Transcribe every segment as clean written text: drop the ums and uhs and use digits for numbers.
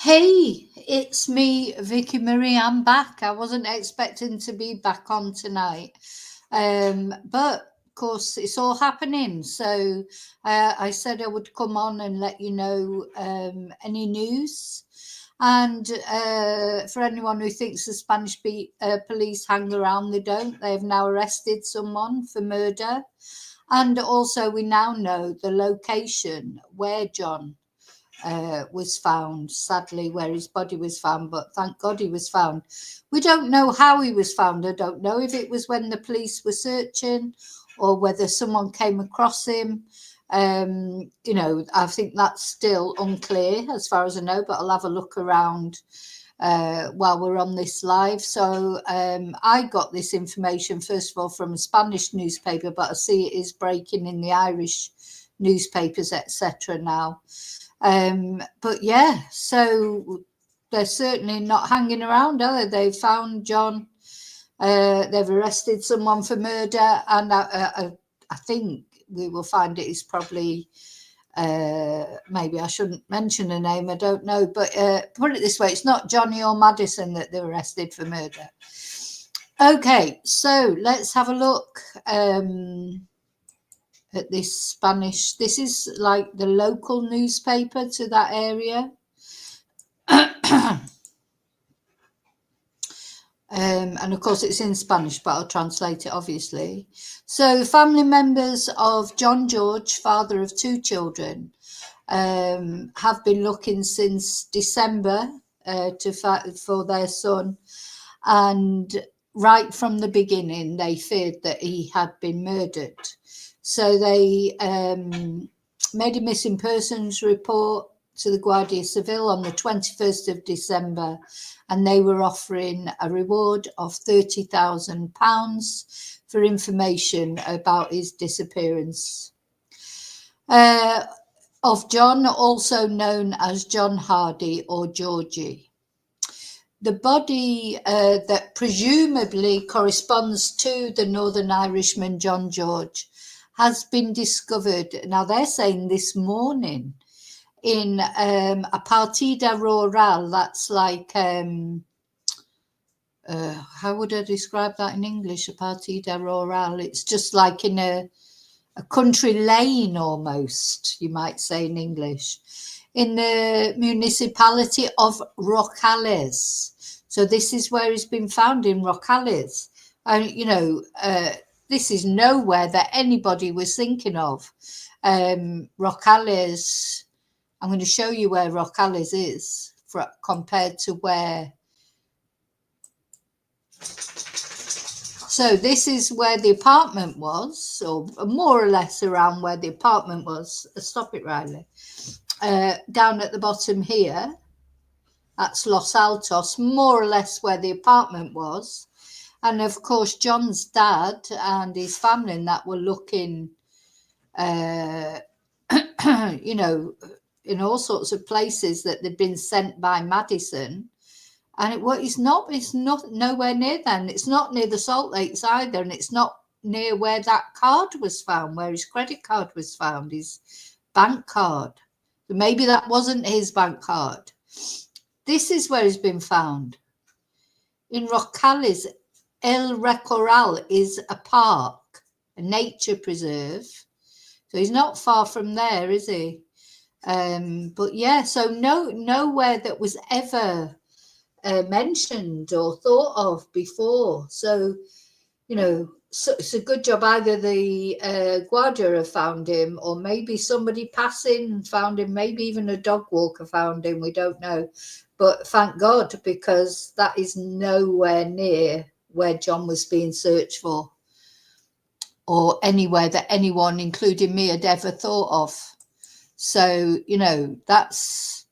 Hey, it's me, Vicky Marie. I'm back. I wasn't expecting to be back on tonight. But of course, it's all happening. So I said I would come on and let you know any news. And for anyone who thinks the Spanish police hang around, they don't. They have now arrested someone for murder. And also, we now know the location where John was found, sadly, where his body was found, but thank God he was found. We don't know how he was found. I don't know if it was when the police were searching or whether someone came across him. I think that's still unclear as far as I know, but I'll have a look around while we're on this live. So I got this information, first of all, from a Spanish newspaper, but I see it is breaking in the Irish newspapers, etc. now. But yeah, so they're certainly not hanging around, are they? They've found John. They've arrested someone for murder, and I think we will find it is probably. Maybe I shouldn't mention a name. I don't know, but put it this way: it's not Johnny or Madison that they're arrested for murder. Okay, so let's have a look. At this Spanish, this is like the local newspaper to that area. And of course it's in Spanish, but I'll translate it obviously. So family members of John George, father of two children, have been looking since December for their son, and right from the beginning they feared that he had been murdered. So they made a missing persons report to the Guardia Civil on the 21st of December, and they were offering a reward of £30,000 for information about his disappearance. Of John, also known as John Hardy or Georgie. The body that presumably corresponds to the Northern Irishman John George has been discovered, now they're saying this morning, in a partida rural. That's like, how would I describe that in English? A partida rural. It's just like in a country lane almost, you might say in English, in the municipality of Rojales. So this is where he's been found, in Rojales. And, this is nowhere that anybody was thinking of. Rojales, I'm going to show you where Rojales is compared to where. So this is where the apartment was, or more or less around where the apartment was. Stop it, Riley. Down at the bottom here, that's Los Altos, more or less where the apartment was. And of course, John's dad and his family and that were looking, in all sorts of places that they'd been sent by Madison. And it's not nowhere near then. It's not near the Salt Lakes either. And it's not near where that card was found, where his credit card was found, his bank card. So maybe that wasn't his bank card. This is where he's been found. In Rojales, El Recoral is a park, a nature preserve. So he's not far from there, is he? But yeah, so nowhere that was ever mentioned or thought of before. So, so it's a good job either the Guardia have found him, or maybe somebody passing found him, maybe even a dog walker found him, we don't know. But thank God, because that is nowhere near where John was being searched for, or anywhere that anyone, including me, had ever thought of. So, it's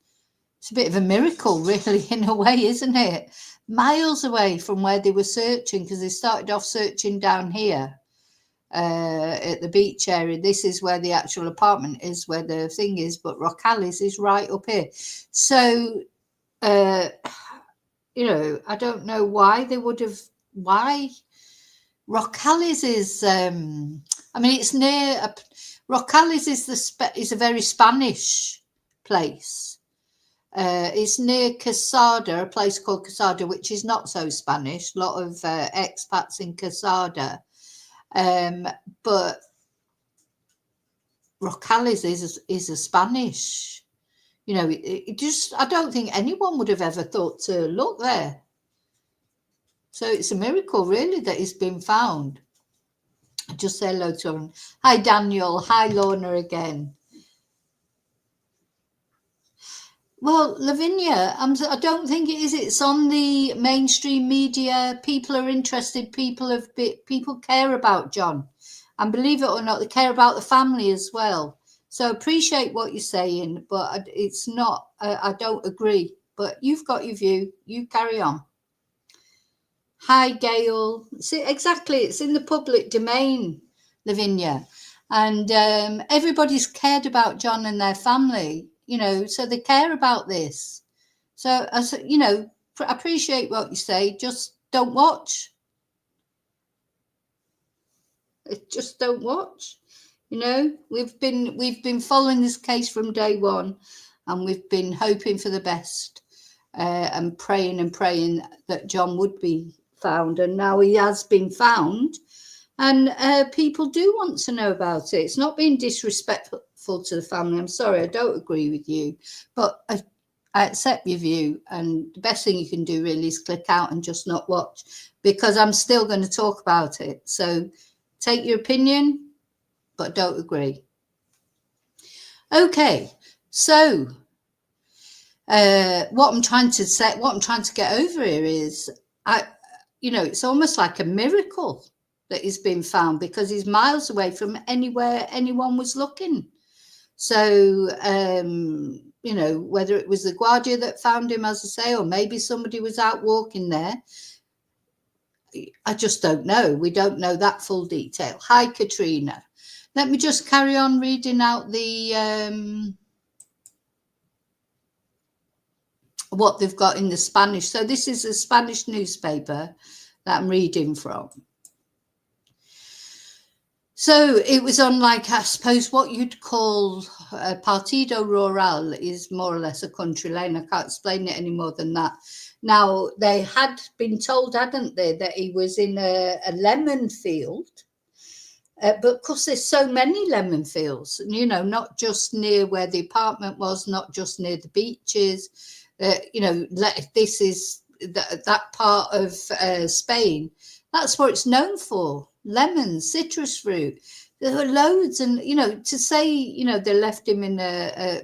a bit of a miracle, really, in a way, isn't it? Miles away from where they were searching, because they started off searching down here at the beach area. This is where the actual apartment is, where the thing is, but Rojales is right up here. So, I don't know why they would have, why Rojales is, it's near, Rojales is a very Spanish place. It's near Quesada, a place called Quesada, which is not so Spanish. A lot of expats in Quesada. But Rojales is a Spanish. You know, it just, I don't think anyone would have ever thought to look there. So it's a miracle, really, that it's been found. Just say hello to him. Hi, Daniel. Hi, Lorna again. Well, Lavinia, I don't think it is. It's on the mainstream media. People are interested. People care about John, and believe it or not, they care about the family as well. So appreciate what you're saying, but it's not. I don't agree. But you've got your view. You carry on. Hi, Gail. See, exactly. It's in the public domain, Lavinia, and everybody's cared about John and their family. You know, so they care about this. So, you know, appreciate what you say. Just don't watch. Just don't watch. You know, we've been following this case from day one, and we've been hoping for the best and praying that John would be found. And now he has been found, and people do want to know about it. It's not being disrespectful to the family. I'm sorry, I don't agree with you, but I accept your view, and the best thing you can do really is click out and just not watch, because I'm still going to talk about it. So take your opinion, but don't agree. Okay, so what I'm trying to get over here is, you know, it's almost like a miracle that he's been found, because he's miles away from anywhere anyone was looking. So, you know, whether it was the Guardia that found him, as I say, or maybe somebody was out walking there, I just don't know. We don't know that full detail. Hi, Katrina. Let me just carry on reading out the what they've got in the Spanish. So this is a Spanish newspaper that I'm reading from. So it was on, like, I suppose what you'd call Partido Rural is more or less a country lane. I can't explain it any more than that. Now, they had been told, hadn't they, that he was in a lemon field. But of course, there's so many lemon fields, you know, not just near where the apartment was, not just near the beaches. You know, this is that part of Spain. That's what it's known for. Lemons, citrus fruit. There were loads, and, you know, to say, you know, they left him in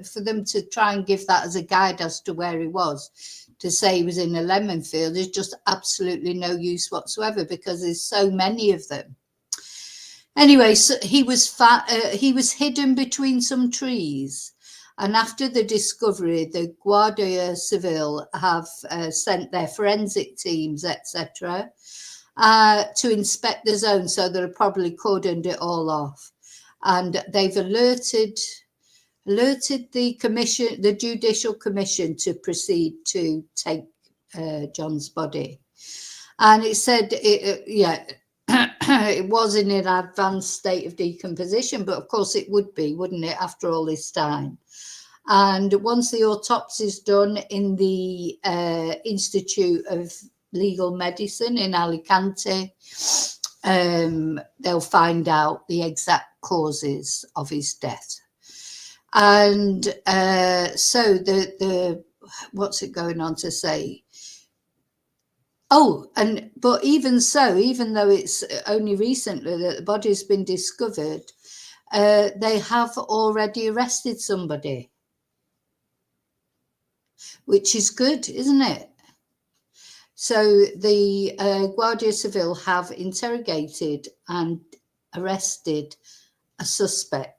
for them to try and give that as a guide as to where he was, to say he was in a lemon field, is just absolutely no use whatsoever, because there's so many of them. Anyway, so he was hidden between some trees, and after the discovery, the Guardia Civil have sent their forensic teams, etc., to inspect the zone. So they'll probably cordoned it all off, and they've alerted the commission, the Judicial Commission, to proceed to take John's body. And it said, it was in an advanced state of decomposition, but of course it would be, wouldn't it, after all this time? And once the autopsy is done in the Institute of Legal Medicine in Alicante, they'll find out the exact causes of his death. And so the what's it going on to say? Oh, but even so, even though it's only recently that the body's been discovered, they have already arrested somebody, which is good, isn't it? So the Guardia Civil have interrogated and arrested a suspect.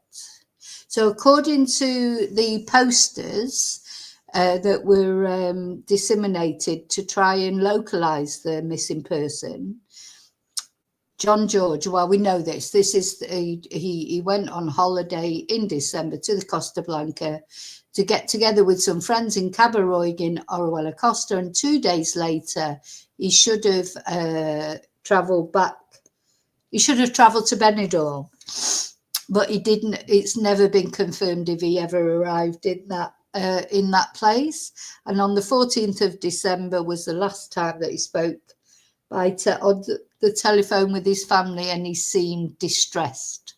So according to the posters that were disseminated to try and localize the missing person, John George, well, we know this. This is he went on holiday in December to the Costa Blanca to get together with some friends in Cabarroig in Orihuela Costa, and 2 days later he should have travelled back. He should have travelled to Benidorm, but he didn't. It's never been confirmed if he ever arrived in that in that place. And on the 14th of December was the last time that he spoke on the telephone with his family, and he seemed distressed.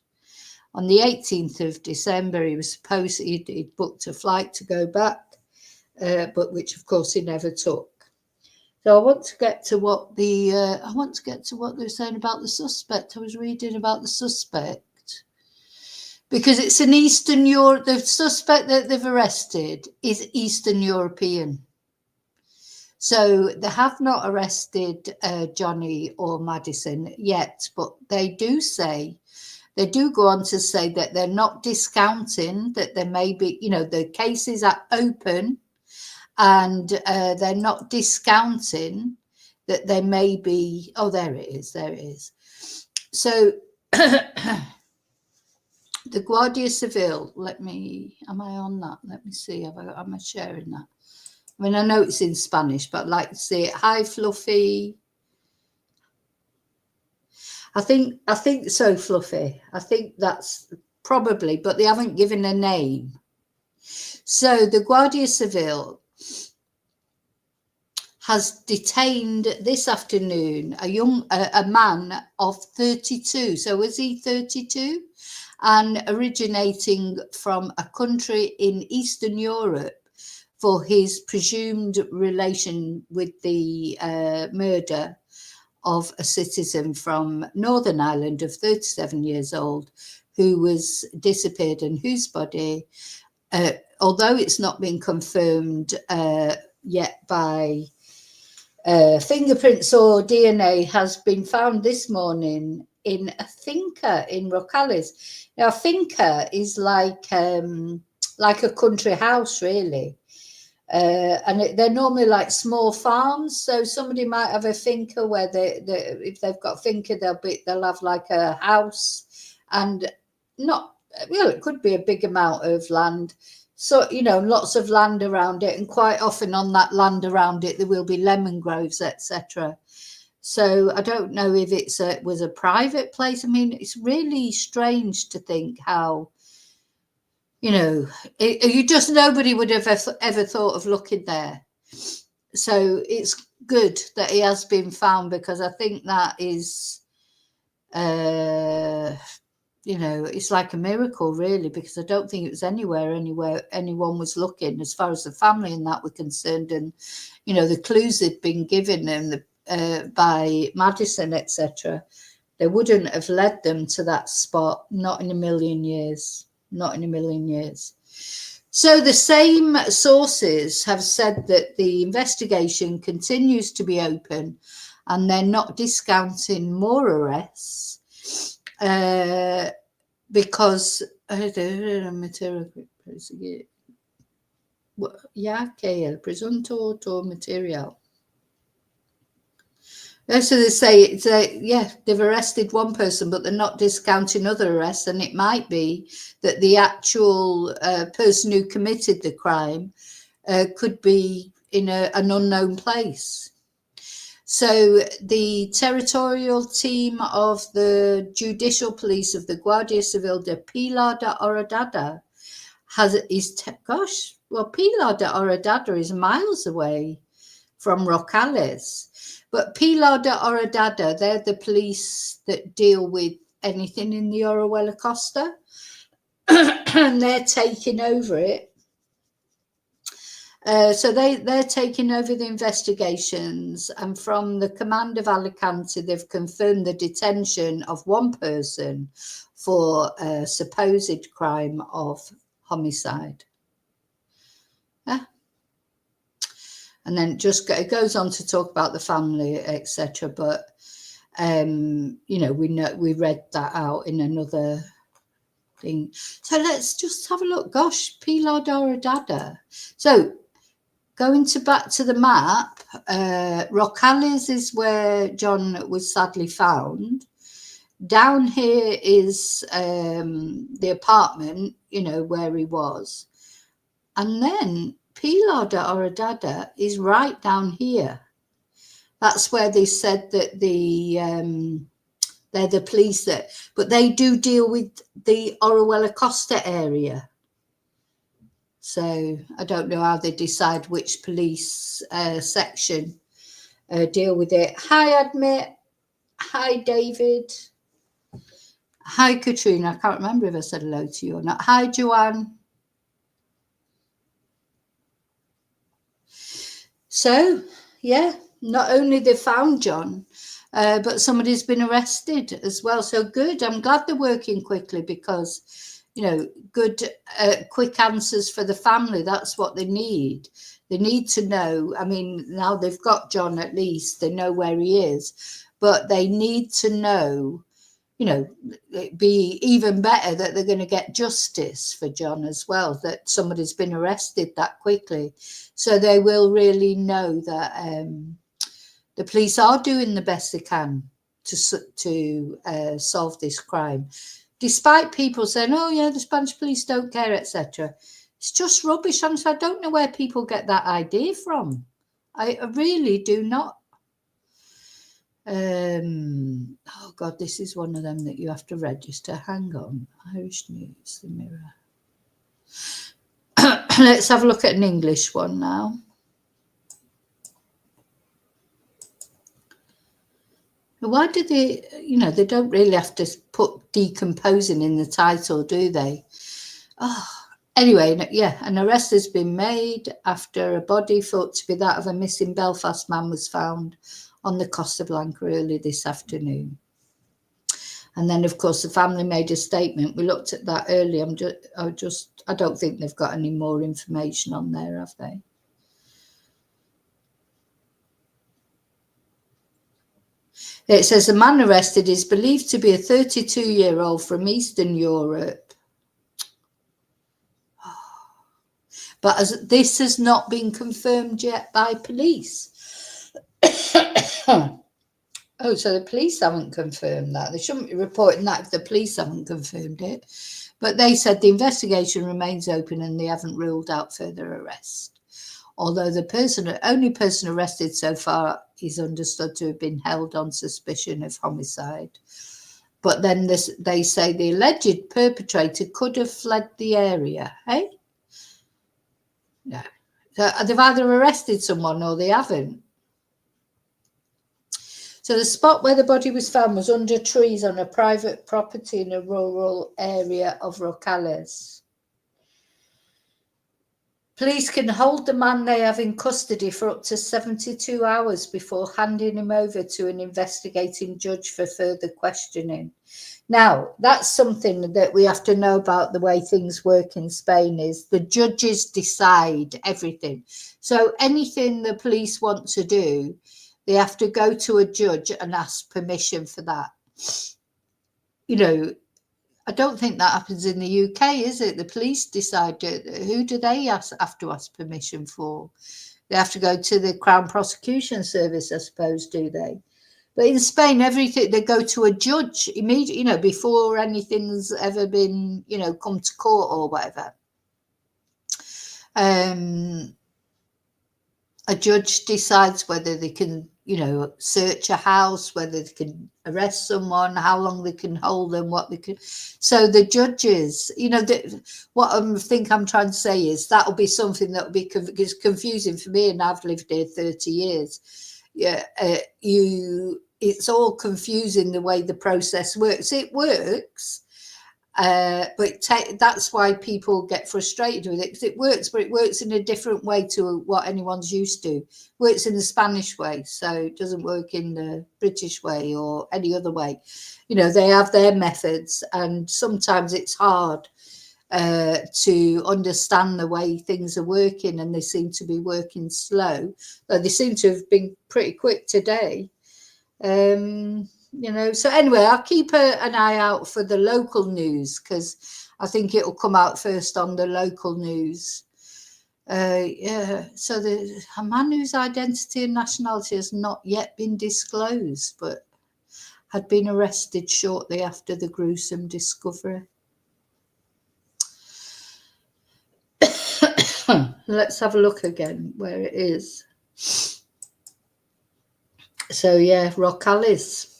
On the 18th of December, he was supposed he'd booked a flight to go back, but which of course he never took. So I want to get to what they're saying about the suspect. I was reading about the suspect because it's an Eastern Europe. The suspect that they've arrested is Eastern European. So they have not arrested Johnny or Madison yet, but they do go on to say that they're not discounting that there may be, the cases are open, and they're not discounting that there may be. Oh, there it is. So the Guardia Civil. Am I on that? Let me see. Am I sharing that? I mean, I know it's in Spanish, but I'd like to see it. Hi, Fluffy. I think so, Fluffy. I think that's probably, but they haven't given a name. So the Guardia Civil has detained this afternoon a man of 32. So was he 32? And originating from a country in Eastern Europe for his presumed relation with the murder of a citizen from Northern Ireland of 37 years old who was disappeared, and whose body, although it's not been confirmed yet by fingerprints or DNA, has been found this morning in a finca in Rojales. Now, a finca is like a country house, really. And they're normally like small farms. So somebody might have a finca where if they've got a finca, they'll have like a house, and it could be a big amount of land. So, lots of land around it, and quite often on that land around it, there will be lemon groves, etc. So I don't know if it was a private place. I mean, it's really strange to think how, nobody would have ever thought of looking there. So it's good that he has been found, because I think that is, it's like a miracle, really, because I don't think it was anywhere anyone was looking, as far as the family and that were concerned. And, the clues had been given them by Madison, etc. They wouldn't have led them to that spot, not in a million years. Not in a million years. So the same sources have said that the investigation continues to be open, and they're not discounting more arrests because presunto material. So they say, they've arrested one person, but they're not discounting other arrests. And it might be that the actual person who committed the crime could be in an unknown place. So the territorial team of the judicial police of the Guardia Civil de Pilar de Oradada Pilar de Oradada is miles away from Rojales. But Pilar de Oradada, they're the police that deal with anything in the Orihuela Costa, and they're taking over it. So they're taking over the investigations, and from the command of Alicante, they've confirmed the detention of one person for a supposed crime of homicide. And then it goes on to talk about the family, etc. But we read that out in another thing. So let's just have a look. Gosh, Pilar de Oradada. So going back to the map, Rojales is where John was sadly found. Down here is the apartment, where he was, and then Pilar de Oradada is right down here. That's where they said that they're the police but they do deal with the Orihuela Costa area. So I don't know how they decide which police section deal with it. Hi, Admit. Hi, David. Hi, Katrina. I can't remember if I said hello to you or not. Hi, Joanne. So, yeah, not only they found John, but somebody's been arrested as well. So good. I'm glad they're working quickly because, good, quick answers for the family. That's what they need. They need to know. I mean, now they've got John at least. They know where he is. But they need to know, it'd be even better that they're going to get justice for John as well, that somebody's been arrested that quickly. So they will really know that the police are doing the best they can to solve this crime. Despite people saying, oh, yeah, the Spanish police don't care, etc. It's just rubbish. I don't know where people get that idea from. I really do not. Oh God, this is one of them that you have to register. Hang on. Irish News, the Mirror. Let's have a look at an English one now. Why do they, they don't really have to put decomposing in the title, do they? Oh, anyway, yeah, an arrest has been made after a body thought to be that of a missing Belfast man was found on the Costa Blanca early this afternoon. And then, of course, the family made a statement. We looked at that earlier. I don't think they've got any more information on there, have they? It says the man arrested is believed to be a 32-year-old from Eastern Europe. But this has not been confirmed yet by police. Oh, so the police haven't confirmed that. They shouldn't be reporting that if the police haven't confirmed it. But they said the investigation remains open and they haven't ruled out further arrest. Although the only person arrested so far is understood to have been held on suspicion of homicide. But then they say the alleged perpetrator could have fled the area. Hey? No. So they've either arrested someone or they haven't. So the spot where the body was found was under trees on a private property in a rural area of Rojales. Police can hold the man they have in custody for up to 72 hours before handing him over to an investigating judge for further questioning. Now, that's something that we have to know about the way things work in Spain is the judges decide everything. So anything the police want to do, they have to go to a judge and ask permission for that. I don't think that happens in the UK, is it? The police decide. Who do they have to ask permission for? They have to go to the Crown Prosecution Service, I suppose, do they? But in Spain, everything, they go to a judge immediately, before anything's ever been, come to court or whatever. A judge decides whether they can, search a house, whether they can arrest someone, how long they can hold them, what they can. So the judges, what I think I'm trying to say is that'll be something that will be confusing for me, and I've lived here 30 years. Yeah, it's all confusing the way the process works. It works. But that's why people get frustrated with it, because it works, but it works in a different way to what anyone's used to. It works in the Spanish way, so it doesn't work in the British way or any other way. They have their methods, and sometimes it's hard to understand the way things are working, and they seem to be working slow. Though they seem to have been pretty quick today. So anyway, I'll keep an eye out for the local news, because I think it'll come out first on the local news. So a man whose identity and nationality has not yet been disclosed, but had been arrested shortly after the gruesome discovery. Let's have a look again where it is. So yeah, Rojales.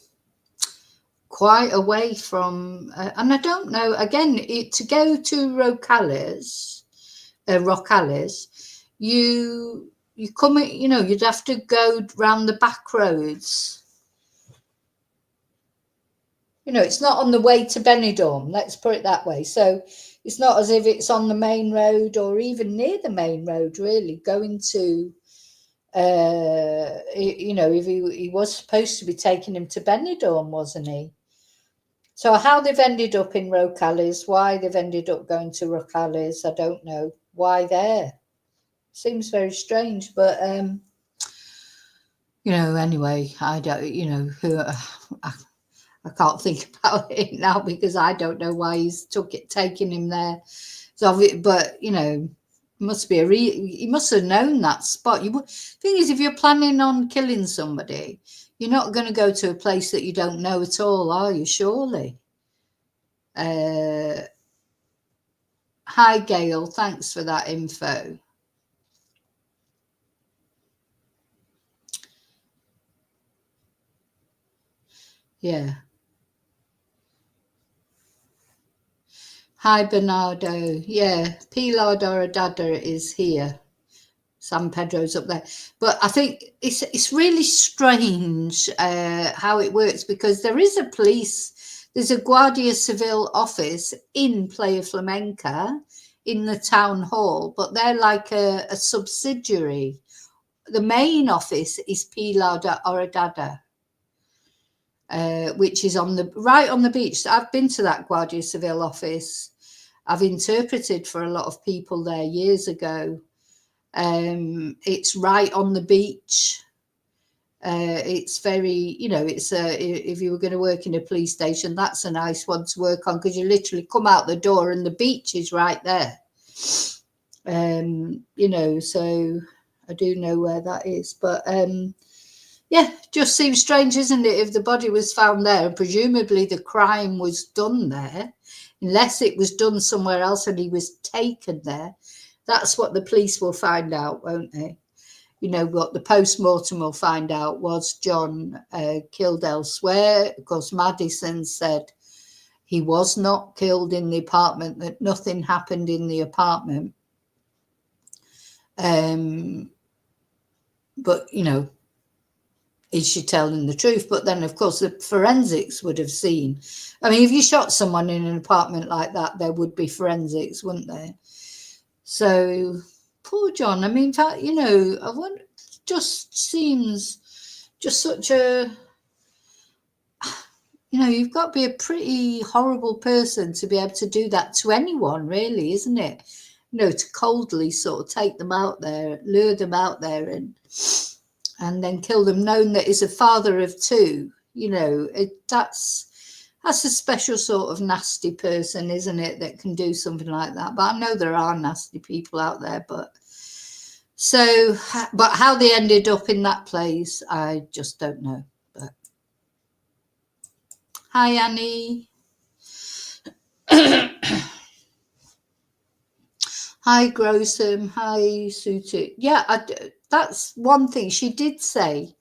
Quite away from, and I don't know, again, to go to Rojales Rojales, you come, you'd have to go round the back roads. It's not on the way to Benidorm, let's put it that way. So it's not as if it's on the main road or even near the main road, really, going to, if he was supposed to be taking him to Benidorm, wasn't he? So how they've ended up in Rojales, why they've ended up going to Rojales, I don't know. Why there? Seems very strange, but anyway, I don't, who I can't think about it now because I don't know why he's taking him there. So, but must be he must have known that spot. Thing is, if you're planning on killing somebody, you're not going to go to a place that you don't know at all, are you? Surely. Hi, Gail. Thanks for that info. Yeah. Hi, Bernardo. Yeah, Pilar Doradada is here. San Pedro's up there. But I think it's really strange how it works, because there's a Guardia Civil office in Playa Flamenca in the town hall, but they're like a subsidiary. The main office is Pilar de Oradada, which is right on the beach. So I've been to that Guardia Civil office. I've interpreted for a lot of people there years ago. It's right on the beach. It's very, it's if you were going to work in a police station, that's a nice one to work on, because you literally come out the door and the beach is right there. So I do know where that is, but yeah, just seems strange, isn't it? If the body was found there, and presumably the crime was done there, unless it was done somewhere else and he was taken there. That's what the police will find out, won't they? What the post-mortem will find out was John killed elsewhere. Of course, Madison said he was not killed in the apartment, that nothing happened in the apartment. But, is she telling the truth? But then, of course, the forensics would have seen. I mean, if you shot someone in an apartment like that, there would be forensics, wouldn't there? So, poor John. I mean, I wonder, just seems just such a, you've got to be a pretty horrible person to be able to do that to anyone, really, isn't it? To coldly sort of take them out there, lure them out there, and then kill them, knowing that he's a father of two. That's a special sort of nasty person, isn't it, that can do something like that. But I know there are nasty people out there, but how they ended up in that place, I just don't know. But hi, Annie. Hi, Grossom. Hi, Suited. Yeah, that's one thing she did say.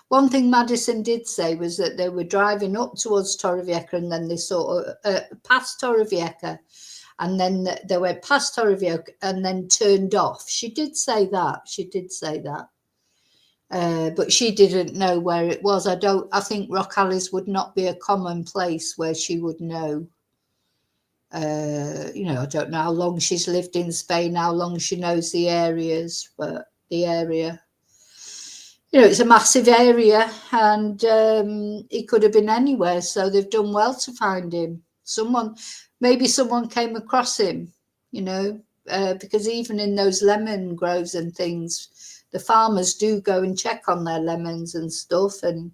One thing Madison did say was that they were driving up towards Torrevieja, and then they sort of past Torrevieja, and then they went past Torrevieja and then turned off. She did say that. But she didn't know where it was. I think Rojales would not be a common place where she would know. I don't know how long she's lived in Spain, how long she knows the areas, but the area, it's a massive area, and he could have been anywhere. So they've done well to find him. Maybe someone came across him, because even in those lemon groves and things, the farmers do go and check on their lemons and stuff, and,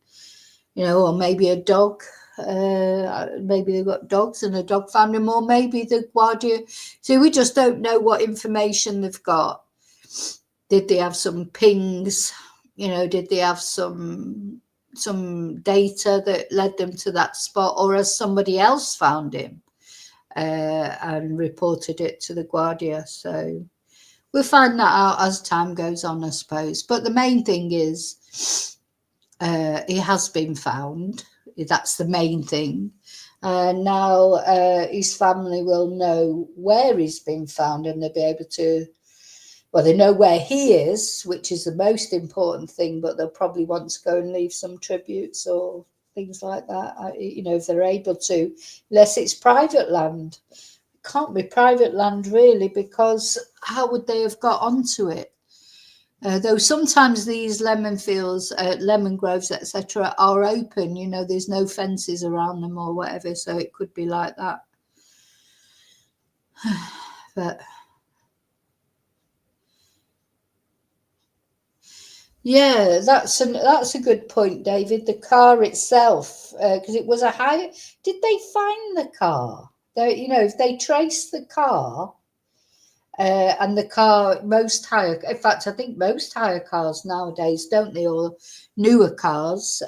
or maybe a dog. Maybe they've got dogs and a dog found him, or maybe the Guardia. So we just don't know what information they've got. Did they have some pings? Did they have some data that led them to that spot, or has somebody else found him and reported it to the Guardia? So we'll find that out as time goes on, I suppose. But the main thing is he has been found. That's the main thing. Now his family will know where he's been found, and they'll be able to Well, they know where he is, which is the most important thing, but they'll probably want to go and leave some tributes or things like that, you know, if they're able to, unless it's private land. It can't be private land, really, because how would they have got onto it? Though sometimes these lemon fields, lemon groves, etc., are open, you know, there's no fences around them or whatever, so it could be like that. But yeah, that's a good point, David. The car itself, because it was a high. Did they find the car? You know, if they trace the car, and the car, most hire, in fact, I think most hire cars nowadays, don't they, or newer cars,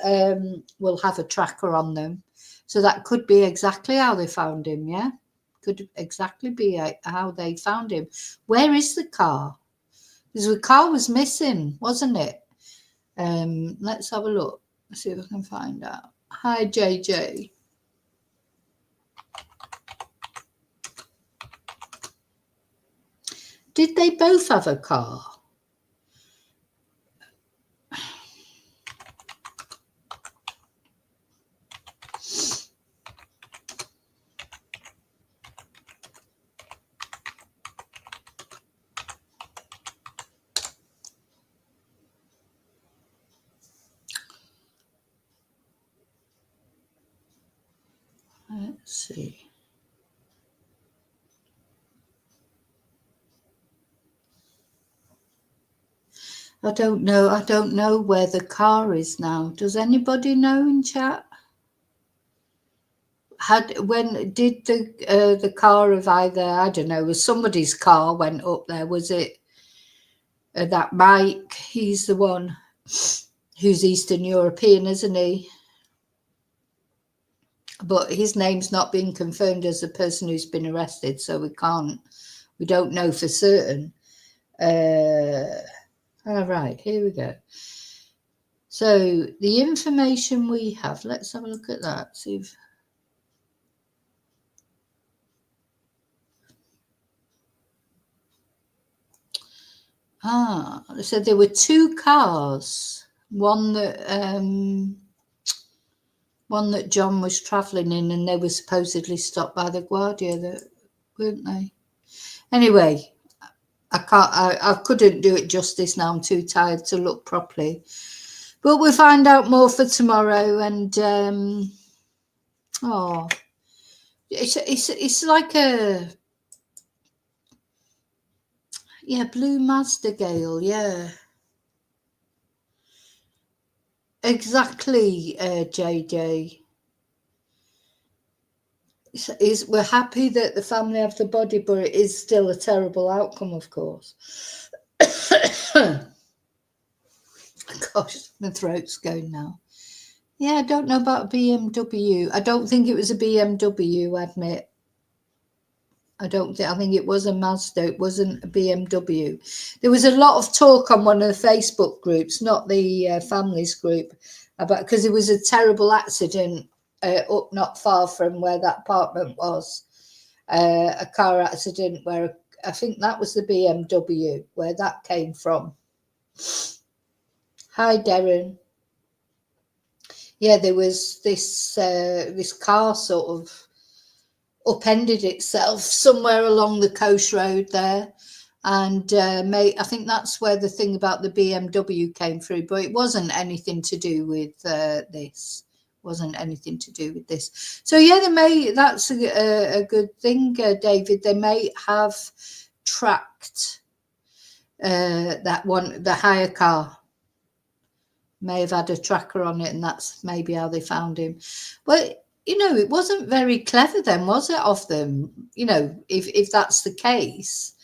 will have a tracker on them. So that could be exactly how they found him. Yeah, could exactly be how they found him. Where is the car? Because the car was missing, wasn't it? Let's have a look. See if I can find out. Hi, JJ. Did they both have a car? Let's see. I don't know. I don't know where the car is now. Does anybody know in chat? When did the car of either, I don't know, was somebody's car went up there? Was it that Mike? He's the one who's Eastern European, isn't he? But his name's not been confirmed as the person who's been arrested, so we don't know for certain. All right, here we go. So the information we have, let's have a look at that. See if they said there were two cars. One that John was travelling in, and they were supposedly stopped by the Guardia, weren't they? Anyway, I couldn't do it justice now. I'm too tired to look properly. But we'll find out more for tomorrow. And it's like a blue Mazda Gale, yeah. Exactly, JJ. We're happy that the family have the body, but it is still a terrible outcome, of course. Gosh, my throat's going now. Yeah, I don't know about BMW. I don't think it was a BMW, I admit. I think it was a Mazda. It wasn't a BMW. There was a lot of talk on one of the Facebook groups, not the families group, about, because it was a terrible accident up not far from where that apartment was. A car accident where I think that was the BMW where that came from. Hi, Darren. Yeah, there was this car sort of upended itself somewhere along the coast road there, and I think that's where the thing about the BMW came through, but it wasn't anything to do with this. Wasn't anything to do with this. So yeah, that's a good thing, David. They may have tracked that one, the hire car may have had a tracker on it, and that's maybe how they found him. But you know, it wasn't very clever then, was it, of them? You know, if that's the case,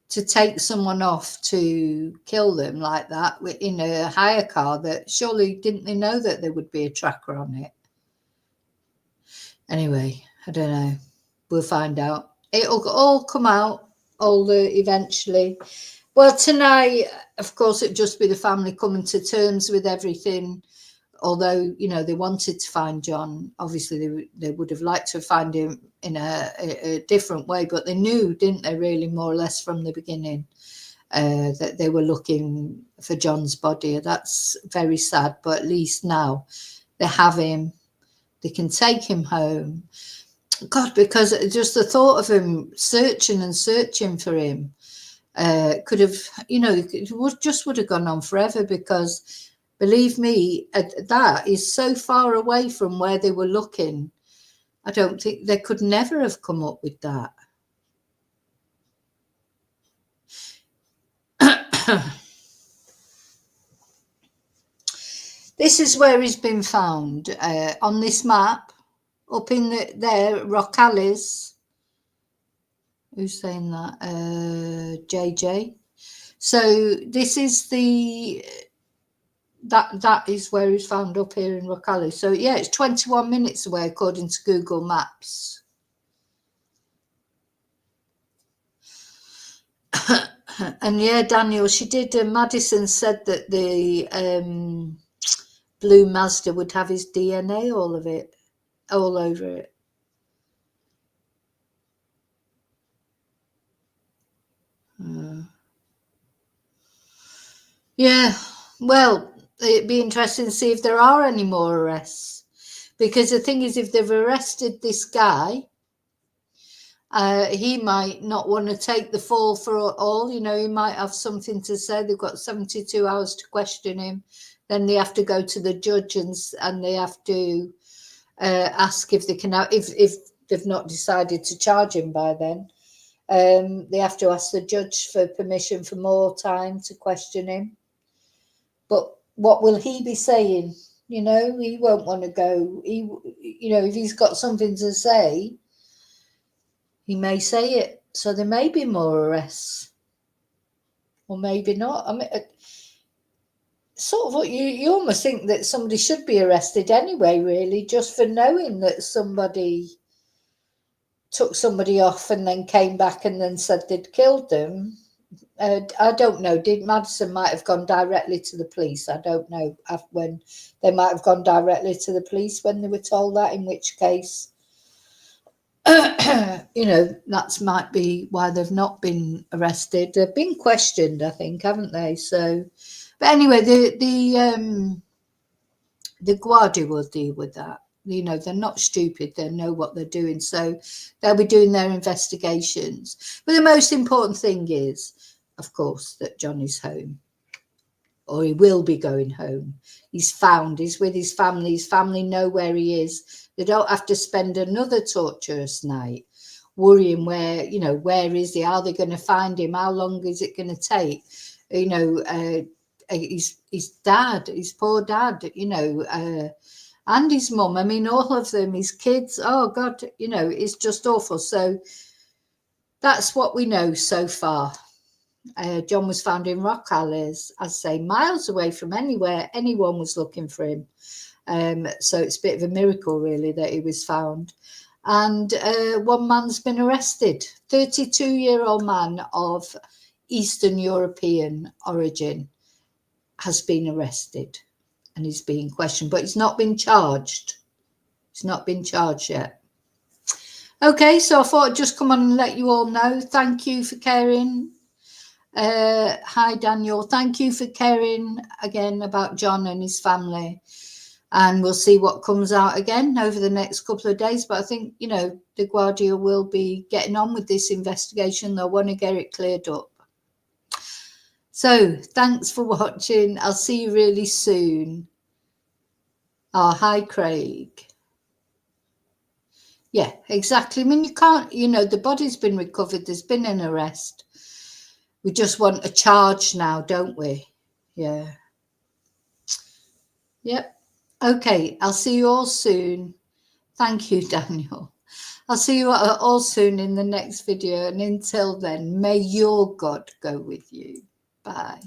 to take someone off to kill them like that in a hire car, that surely didn't they know that there would be a tracker on it? Anyway, I don't know. We'll find out. It'll all come out eventually. Well, tonight, of course, it'd just be the family coming to terms with everything. Although, you know, they wanted to find John. Obviously, they would have liked to find him in a different way, but they knew, didn't they, really, more or less from the beginning. that they were looking for John's body. That's very sad, but at least now they have him. They can take him home. God, because just the thought of him searching and searching for him could have, it would have gone on forever, because believe me, that is so far away from where they were looking. I don't think they could never have come up with that. This is where he's been found, on this map, up in there, Rojales. Who's saying that? JJ. So this is that is where he's found, up here in Rojales. So yeah, it's 21 minutes away according to Google Maps. And yeah, Daniel, she did. Madison said that the blue Mazda would have his DNA, all over it. Yeah, well, it'd be interesting to see if there are any more arrests, because the thing is, if they've arrested this guy, he might not want to take the fall for all. He might have something to say. They've got 72 hours to question him. Then they have to go to the judge and they have to ask if they can if they've not decided to charge him by then. They have to ask the judge for permission for more time to question him. But what will he be saying? He won't want to go. If he's got something to say, he may say it. So there may be more arrests, or maybe not. I mean, sort of what you almost think that somebody should be arrested anyway, really, just for knowing that somebody took somebody off and then came back and then said they'd killed them. I don't know. Madison might have gone directly to the police. I don't know when they might have gone directly to the police when they were told that, in which case, that might be why they've not been arrested. They've been questioned, I think, haven't they? So, but anyway, the Guardia will deal with that. They're not stupid. They know what they're doing. So they'll be doing their investigations. But the most important thing is, of course, that John is home, or he will be going home. He's found. He's with his family. His family know where he is. They don't have to spend another torturous night worrying where is he? Are they going to find him? How long is it going to take? His dad, his poor dad, and his mum. I mean, all of them, his kids. Oh God, it's just awful. So that's what we know so far. John was found in Rojales, as I say, miles away from anywhere anyone was looking for him. So it's a bit of a miracle, really, that he was found. And one man's been arrested. 32-year-old man of Eastern European origin has been arrested, and he's being questioned, but he's not been charged. He's not been charged yet. Okay, so I thought I'd just come on and let you all know. Thank you for caring. Hi, Daniel. Thank you for caring again about John and his family. And we'll see what comes out again over the next couple of days. But I think, the Guardia will be getting on with this investigation. They'll want to get it cleared up. So thanks for watching. I'll see you really soon. Oh, hi, Craig. Yeah, exactly. I mean, you can't, the body's been recovered. There's been an arrest. We just want a charge now, don't we? Yeah. Yep. Okay, I'll see you all soon. Thank you, Daniel. I'll see you all soon in the next video. And until then, may your God go with you. Bye.